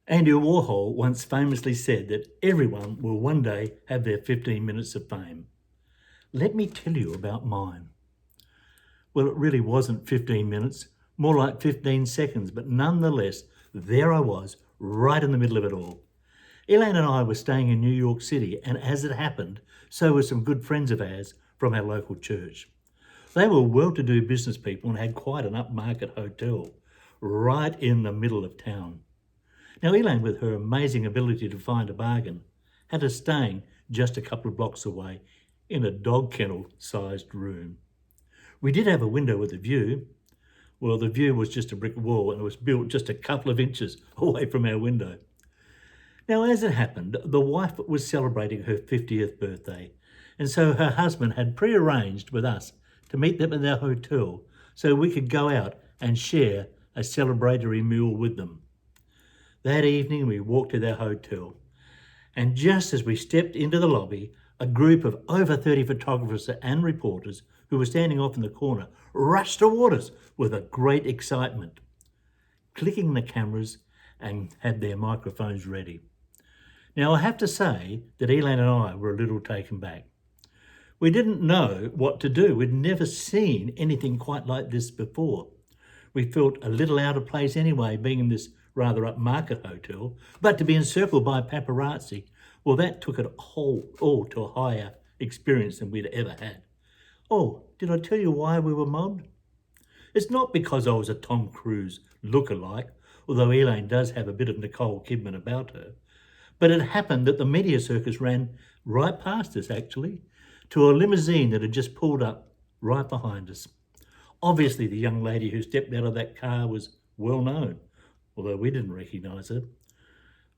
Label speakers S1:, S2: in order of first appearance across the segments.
S1: Andy Warhol once famously said that everyone will one day have their 15 minutes of fame. Let me tell you about mine. Well, it really wasn't 15 minutes, more like 15 seconds, but nonetheless, there I was, right in the middle of it all. Elaine and I were staying in New York City, and as it happened, so were some good friends of ours from our local church. They were well-to-do business people and had quite an upmarket hotel right in the middle of town. Now, Elaine, with her amazing ability to find a bargain, had us staying just a couple of blocks away in a dog kennel-sized room. We did have a window with a view. Well, the view was just a brick wall and it was built just a couple of inches away from our window. Now, as it happened, the wife was celebrating her 50th birthday, and so her husband had prearranged with us to meet them at their hotel so we could go out and share a celebratory meal with them. That evening, we walked to their hotel, and just as we stepped into the lobby, a group of over 30 photographers and reporters who were standing off in the corner rushed toward us with a great excitement, clicking the cameras and had their microphones ready. Now, I have to say that Elaine and I were a little taken back. We didn't know what to do. We'd never seen anything quite like this before. We felt a little out of place anyway, being in this rather upmarket hotel, but to be encircled by paparazzi, well, that took it all to a higher experience than we'd ever had. Oh, did I tell you why we were mobbed? It's not because I was a Tom Cruise lookalike, although Elaine does have a bit of Nicole Kidman about her, but it happened that the media circus ran right past us, actually, to a limousine that had just pulled up right behind us. Obviously, the young lady who stepped out of that car was well known, although we didn't recognise her.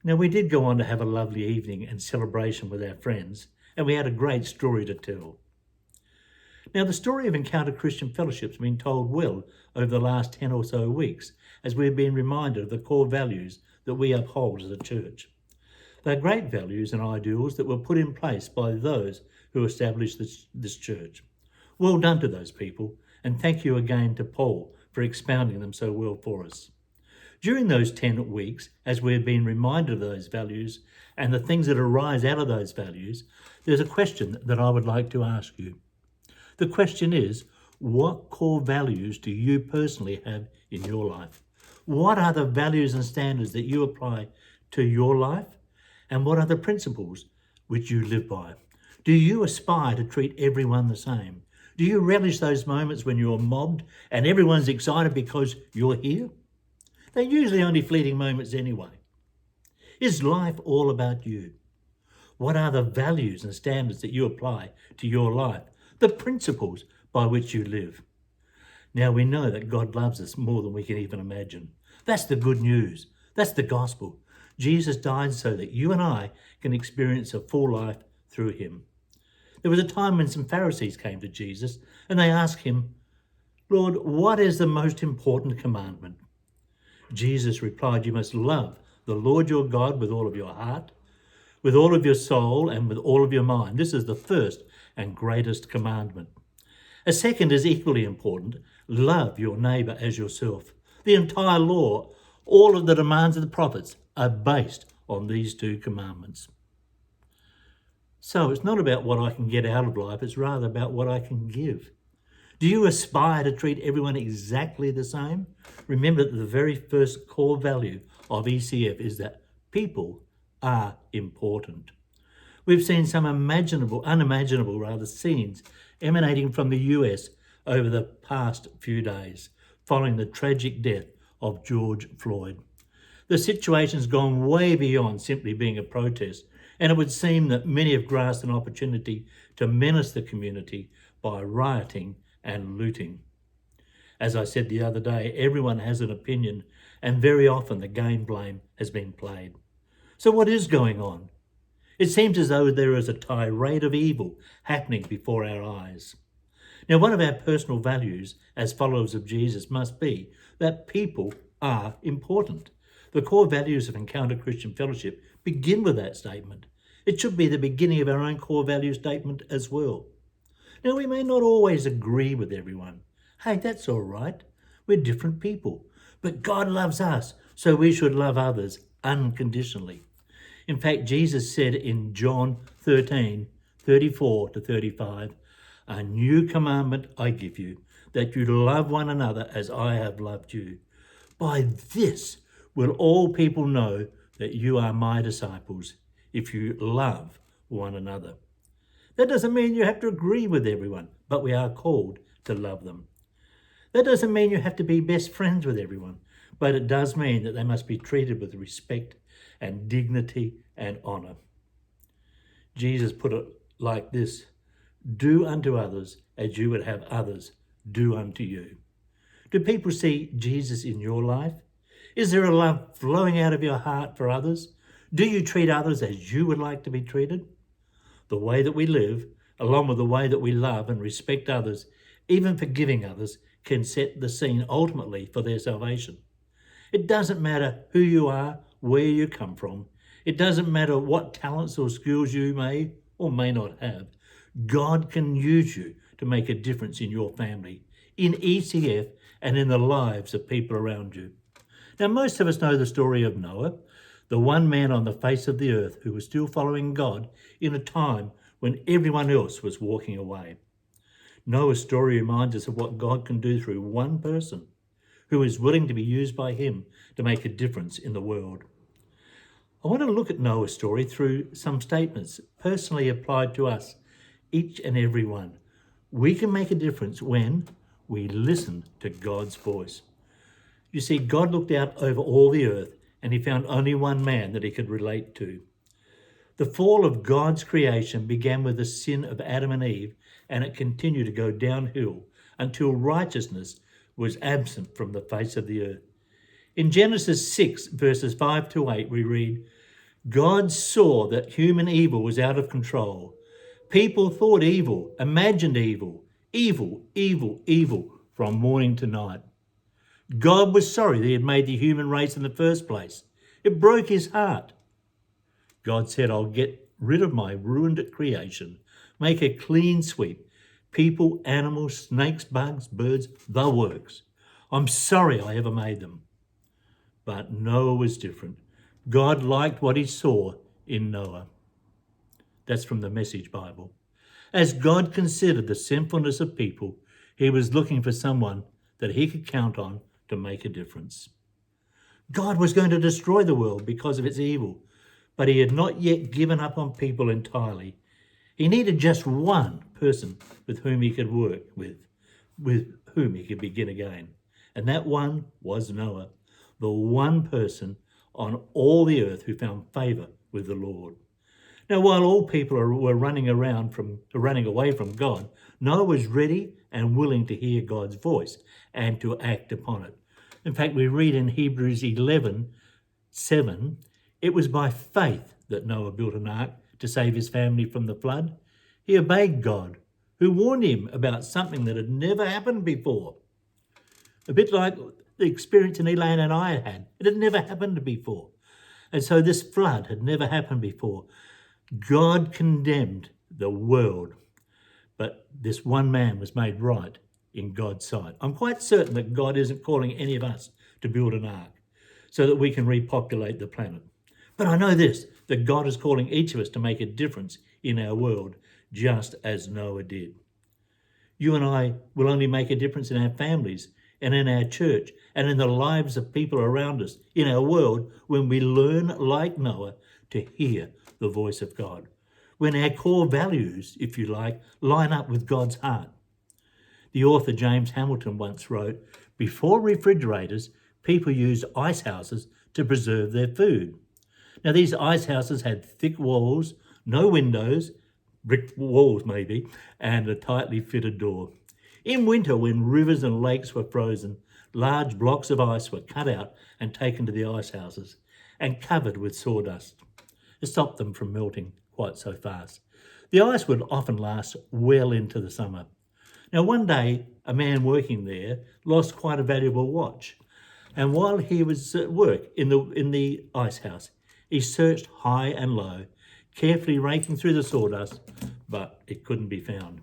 S1: Now, we did go on to have a lovely evening and celebration with our friends, and we had a great story to tell. Now, the story of Encounter Christian Fellowship has been told well over the last 10 or so weeks, as we've been reminded of the core values that we uphold as a church. They're great values and ideals that were put in place by those who established this church. Well done to those people, and thank you again to Paul for expounding them so well for us. During those 10 weeks, as we've been reminded of those values and the things that arise out of those values, there's a question that I would like to ask you. The question is, what core values do you personally have in your life? What are the values and standards that you apply to your life? And what are the principles which you live by? Do you aspire to treat everyone the same? Do you relish those moments when you're mobbed and everyone's excited because you're here? They're usually only fleeting moments anyway. Is life all about you? What are the values and standards that you apply to your life? The principles by which you live? Now, we know that God loves us more than we can even imagine. That's the good news. That's the gospel. Jesus died so that you and I can experience a full life through him. There was a time when some Pharisees came to Jesus and they asked him, "Lord, what is the most important commandment?" Jesus replied, "You must love the Lord your God with all of your heart, with all of your soul, and with all of your mind. This is the first and greatest commandment. A second is equally important. Love your neighbour as yourself. The entire law, all of the demands of the prophets, are based on these two commandments." So it's not about what I can get out of life, it's rather about what I can give. Do you aspire to treat everyone exactly the same? Remember that the very first core value of ECF is that people are important. We've seen some unimaginable scenes emanating from the US over the past few days, following the tragic death of George Floyd. The situation's gone way beyond simply being a protest, and it would seem that many have grasped an opportunity to menace the community by rioting and looting. As I said the other day, everyone has an opinion, and very often the game blame has been played. So what is going on? It seems as though there is a tirade of evil happening before our eyes. Now, one of our personal values as followers of Jesus must be that people are important. The core values of Encounter Christian Fellowship begin with that statement. It should be the beginning of our own core value statement as well. Now, we may not always agree with everyone. Hey, that's all right. We're different people. But God loves us, so we should love others unconditionally. In fact, Jesus said in John 13:34-35, "A new commandment I give you, that you love one another as I have loved you. By this will all people know that you are my disciples, if you love one another." That doesn't mean you have to agree with everyone, but we are called to love them. That doesn't mean you have to be best friends with everyone, but it does mean that they must be treated with respect and dignity and honour. Jesus put it like this: "Do unto others as you would have others do unto you." Do people see Jesus in your life? Is there a love flowing out of your heart for others? Do you treat others as you would like to be treated? The way that we live, along with the way that we love and respect others, even forgiving others, can set the scene ultimately for their salvation. It doesn't matter who you are, where you come from. It doesn't matter what talents or skills you may or may not have. God can use you to make a difference in your family, in ECF, and in the lives of people around you. Now, most of us know the story of Noah, the one man on the face of the earth who was still following God in a time when everyone else was walking away. Noah's story reminds us of what God can do through one person who is willing to be used by him to make a difference in the world. I want to look at Noah's story through some statements personally applied to us, each and every one. We can make a difference when we listen to God's voice. You see, God looked out over all the earth and he found only one man that he could relate to. The fall of God's creation began with the sin of Adam and Eve, and it continued to go downhill until righteousness was absent from the face of the earth. In Genesis 6, verses 5-8, we read, "God saw that human evil was out of control. People thought evil, imagined evil, evil from morning to night. God was sorry that he had made the human race in the first place. It broke his heart. God said, I'll get rid of my ruined creation, make a clean sweep. People, animals, snakes, bugs, birds, the works. I'm sorry I ever made them." But Noah was different. God liked what he saw in Noah. That's from the Message Bible. As God considered the sinfulness of people, he was looking for someone that he could count on to make a difference. God was going to destroy the world because of its evil, but he had not yet given up on people entirely. He needed just one person with whom he could work with whom he could begin again. And that one was Noah, the one person on all the earth who found favour with the Lord. Now, while all people were running away from God, Noah was ready and willing to hear God's voice and to act upon it. In fact, we read in Hebrews 11:7, it was by faith that Noah built an ark to save his family from the flood. He obeyed God, who warned him about something that had never happened before. A bit like the experience that Elaine and I had. It had never happened before. And so this flood had never happened before. God condemned the world, but this one man was made right in God's sight. I'm quite certain that God isn't calling any of us to build an ark so that we can repopulate the planet. But I know this, that God is calling each of us to make a difference in our world, just as Noah did. You and I will only make a difference in our families and in our church and in the lives of people around us, in our world, when we learn, like Noah, to hear the voice of God. When our core values, if you like, line up with God's heart. The author James Hamilton once wrote, "Before refrigerators, people used ice houses to preserve their food." Now, these ice houses had thick walls, no windows, brick walls maybe, and a tightly fitted door. In winter, when rivers and lakes were frozen, large blocks of ice were cut out and taken to the ice houses and covered with sawdust. It stopped them from melting quite so fast. The ice would often last well into the summer. Now, one day, a man working there lost quite a valuable watch. And while he was at work in the ice house, he searched high and low, carefully raking through the sawdust, but it couldn't be found.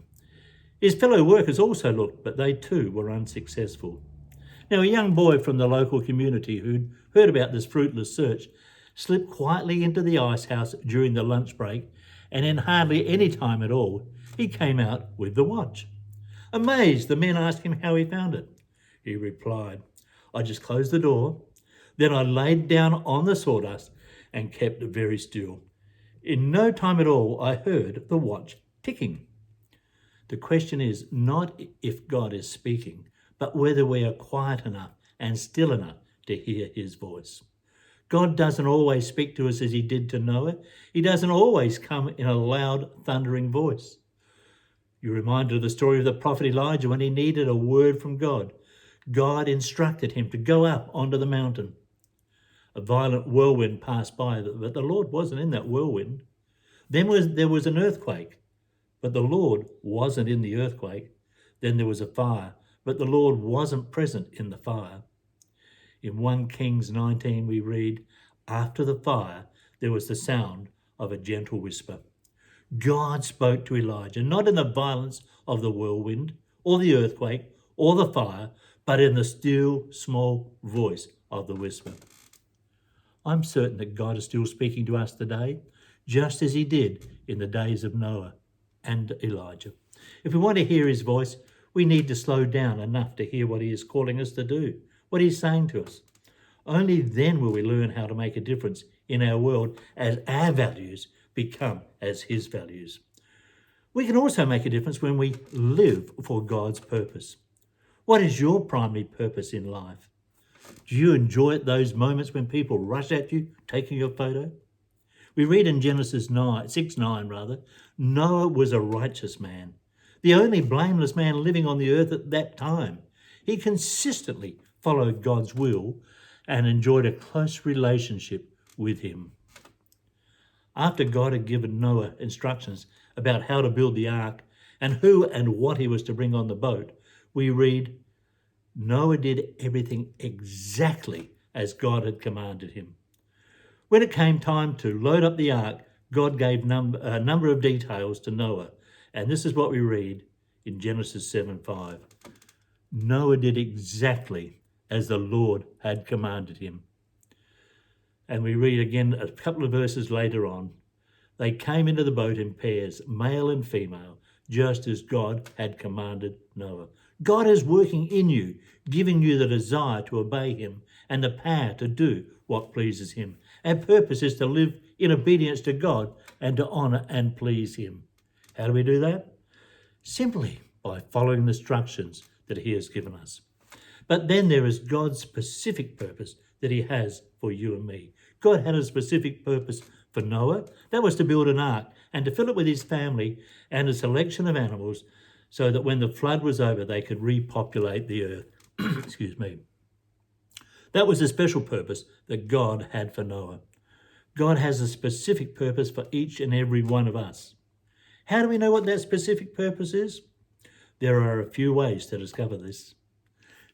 S1: His fellow workers also looked, but they too were unsuccessful. Now, a young boy from the local community who'd heard about this fruitless search slipped quietly into the ice house during the lunch break, and in hardly any time at all, he came out with the watch. Amazed, the men asked him how he found it. He replied, I just closed the door, then I laid down on the sawdust and kept very still. In no time at all, I heard the watch ticking. The question is not if God is speaking, but whether we are quiet enough and still enough to hear his voice. God doesn't always speak to us as he did to Noah. He doesn't always come in a loud, thundering voice. You're reminded of the story of the prophet Elijah when he needed a word from God. God instructed him to go up onto the mountain. A violent whirlwind passed by, but the Lord wasn't in that whirlwind. Then there was an earthquake, but the Lord wasn't in the earthquake. Then there was a fire, but the Lord wasn't present in the fire. In 1 Kings 19 we read, after the fire there was the sound of a gentle whisper. God spoke to Elijah, not in the violence of the whirlwind or the earthquake or the fire, but in the still small voice of the whisper. I'm certain that God is still speaking to us today, just as he did in the days of Noah and Elijah. If we want to hear his voice, we need to slow down enough to hear what he is calling us to do, what he's saying to us. Only then will we learn how to make a difference in our world as our values become as his values. We can also make a difference when we live for God's purpose. What is your primary purpose in life? Do you enjoy those moments when people rush at you, taking your photo? We read in Genesis 6:9, Noah was a righteous man, the only blameless man living on the earth at that time. He consistently followed God's will and enjoyed a close relationship with him. After God had given Noah instructions about how to build the ark and who and what he was to bring on the boat, we read, Noah did everything exactly as God had commanded him. When it came time to load up the ark, God gave a number of details to Noah, and this is what we read in Genesis 7:5. Noah did exactly as the Lord had commanded him. And we read again a couple of verses later on, they came into the boat in pairs, male and female, just as God had commanded Noah. God is working in you, giving you the desire to obey him and the power to do what pleases him. Our purpose is to live in obedience to God and to honour and please him. How do we do that? Simply by following the instructions that he has given us. But then there is God's specific purpose that he has for you and me. God had a specific purpose for Noah. That was to build an ark and to fill it with his family and a selection of animals so that when the flood was over, they could repopulate the earth. Excuse me. That was a special purpose that God had for Noah. God has a specific purpose for each and every one of us. How do we know what that specific purpose is? There are a few ways to discover this.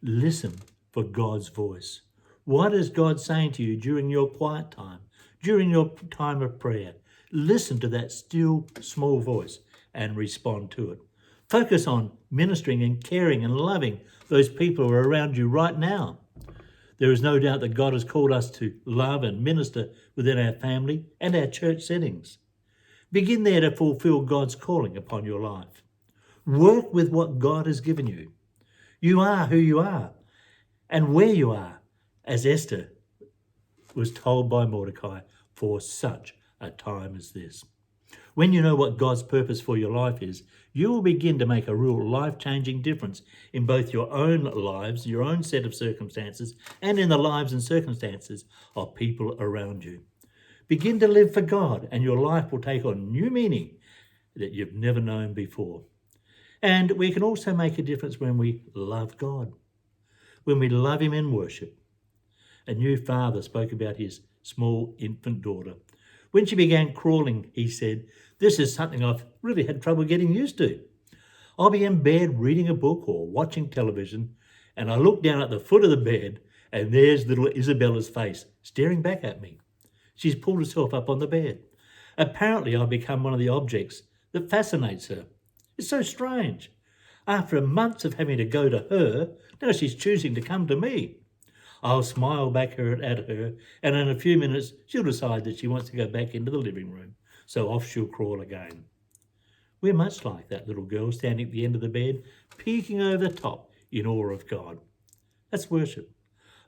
S1: Listen for God's voice. What is God saying to you during your quiet time, during your time of prayer? Listen to that still small voice and respond to it. Focus on ministering and caring and loving those people who are around you right now. There is no doubt that God has called us to love and minister within our family and our church settings. Begin there to fulfill God's calling upon your life. Work with what God has given you. You are who you are and where you are, as Esther was told by Mordecai, for such a time as this. When you know what God's purpose for your life is, you will begin to make a real life-changing difference in both your own lives, your own set of circumstances, and in the lives and circumstances of people around you. Begin to live for God, and your life will take on new meaning that you've never known before. And we can also make a difference when we love God, when we love him in worship. A new father spoke about his small infant daughter. When she began crawling, he said, "This is something I've really had trouble getting used to. I'll be in bed reading a book or watching television, and I look down at the foot of the bed, and there's little Isabella's face staring back at me. She's pulled herself up on the bed. Apparently, I've become one of the objects that fascinates her. It's so strange. After months of having to go to her, now she's choosing to come to me. I'll smile back at her, and in a few minutes she'll decide that she wants to go back into the living room. So off she'll crawl again. We're much like that little girl standing at the end of the bed, peeking over the top in awe of God. That's worship.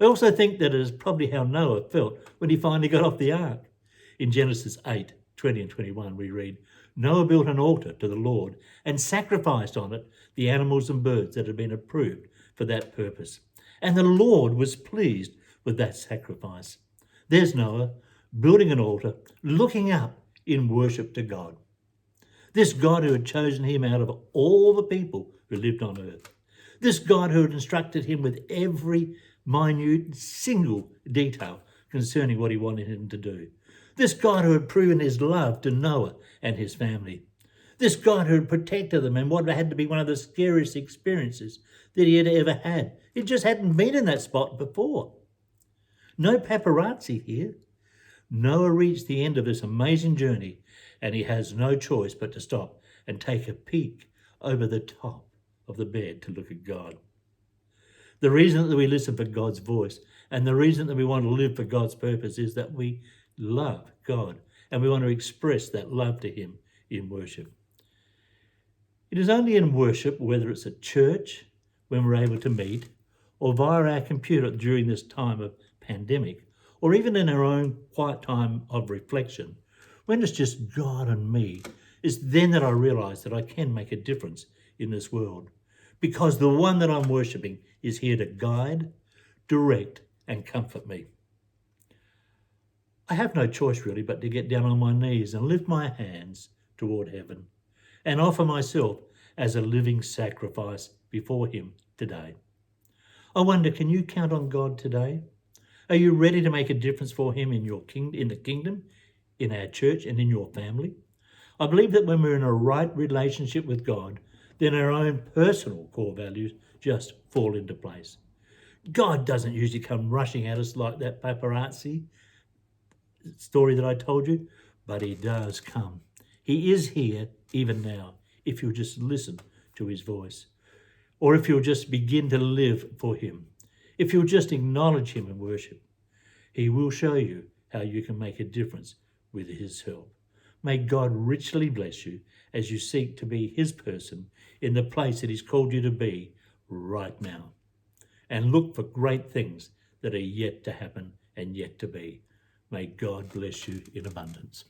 S1: I also think that is probably how Noah felt when he finally got off the ark. In Genesis 8:20 and 21, we read, Noah built an altar to the Lord and sacrificed on it the animals and birds that had been approved for that purpose. And the Lord was pleased with that sacrifice. There's Noah building an altar, looking up in worship to God. This God who had chosen him out of all the people who lived on earth. This God who had instructed him with every minute single detail concerning what he wanted him to do. This God who had proven his love to Noah and his family. This God who had protected them in what had to be one of the scariest experiences that he had ever had. He just hadn't been in that spot before. No paparazzi here. Noah reached the end of this amazing journey, and he has no choice but to stop and take a peek over the top of the bed to look at God. The reason that we listen for God's voice and the reason that we want to live for God's purpose is that we love God and we want to express that love to him in worship. It is only in worship, whether it's at church, when we're able to meet, or via our computer during this time of pandemic, or even in our own quiet time of reflection, when it's just God and me, it's then that I realise that I can make a difference in this world, because the one that I'm worshipping is here to guide, direct, and comfort me. I have no choice really but to get down on my knees and lift my hands toward heaven and offer myself as a living sacrifice before him today. I wonder, can you count on God today? Are you ready to make a difference for him in the kingdom, in our church, and in your family? I believe that when we're in a right relationship with God, then our own personal core values just fall into place. God doesn't usually come rushing at us like that paparazzi story that I told you, but he does come. He is here even now, if you'll just listen to his voice, or if you'll just begin to live for him, if you'll just acknowledge him in worship. He will show you how you can make a difference with his help. May God richly bless you as you seek to be his person in the place that he's called you to be right now. And look for great things that are yet to happen and yet to be. May God bless you in abundance.